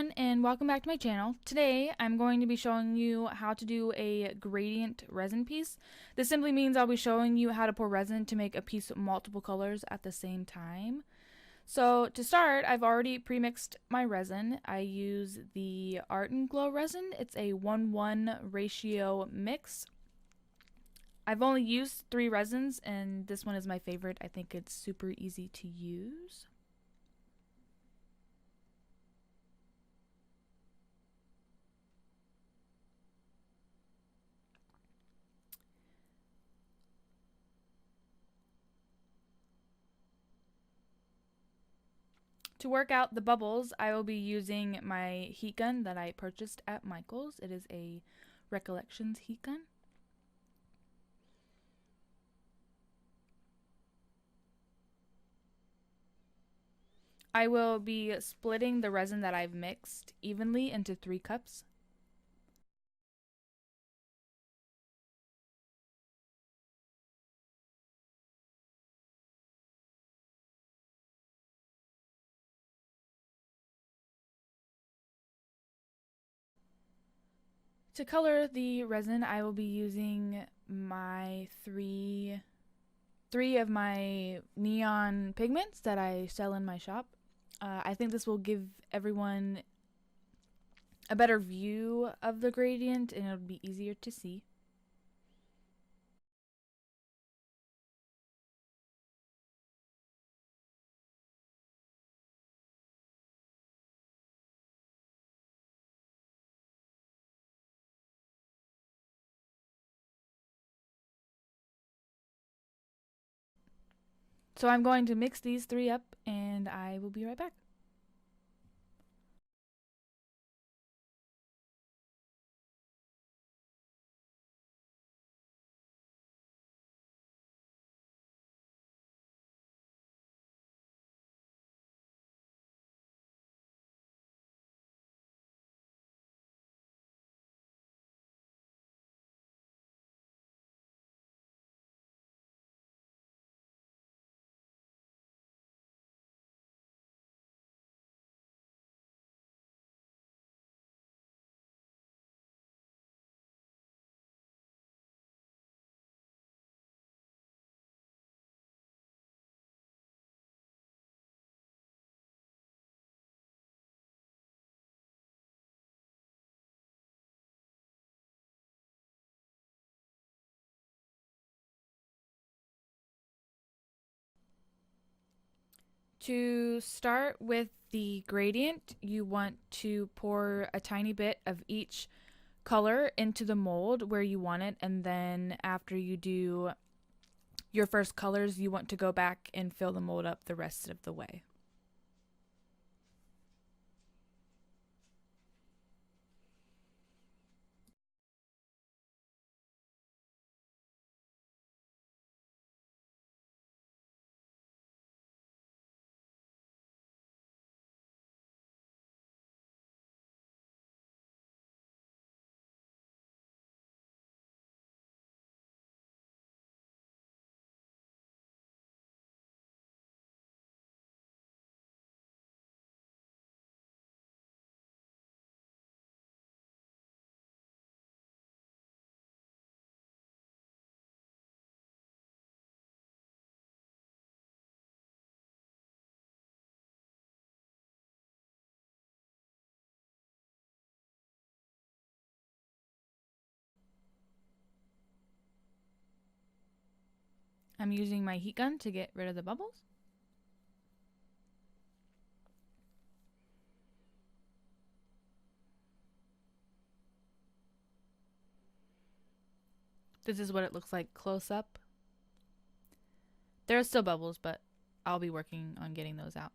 everyone, and welcome back to my channel. Today I'm going to be showing you how to do a gradient resin piece. This simply means I'll be showing you how to pour resin to make a piece with multiple colors at the same time. So to start, I've already pre-mixed my resin. I use the Art and Glow resin. It's a 1:1 ratio mix. I've only used 3 resins and this one is my favorite. I think it's super easy to use. To work out the bubbles, I will be using my heat gun that I purchased at Michael's. It is a Recollections heat gun. I will be splitting the resin that I've mixed evenly into 3 cups. To color the resin, I will be using my three of my neon pigments that I sell in my shop. I think this will give everyone a better view of the gradient and it'll be easier to see. So I'm going to mix these 3 up and I will be right back. To start with the gradient, you want to pour a tiny bit of each color into the mold where you want it, and then after you do your first colors, you want to go back and fill the mold up the rest of the way. I'm using my heat gun to get rid of the bubbles. This is what it looks like close up. There are still bubbles, but I'll be working on getting those out.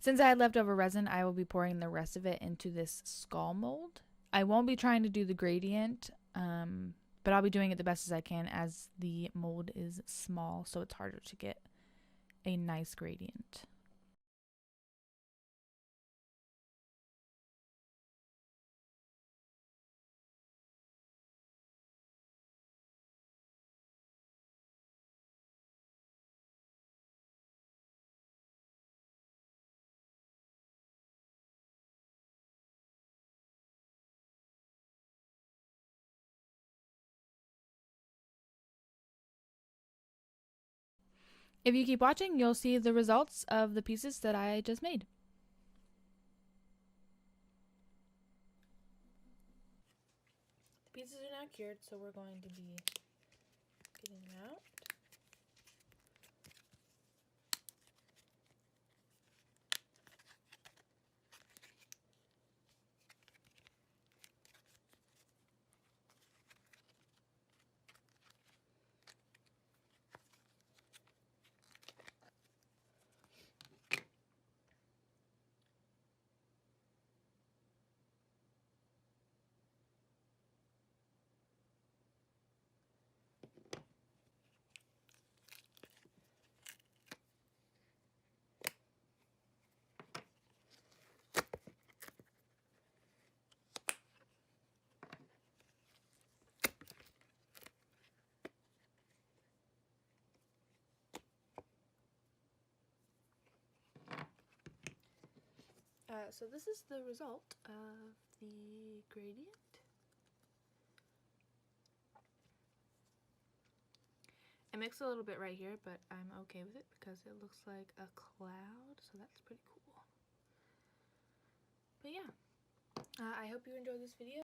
Since I had leftover resin, I will be pouring the rest of it into this skull mold. I won't be trying to do the gradient, but I'll be doing it the best as I can as the mold is small, so it's harder to get a nice gradient. If you keep watching, you'll see the results of the pieces that I just made. The pieces are now cured, so we're going to be getting them out. So this is the result of the gradient. I mixed a little bit right here, but I'm okay with it because it looks like a cloud, so that's pretty cool. But yeah, I hope you enjoyed this video.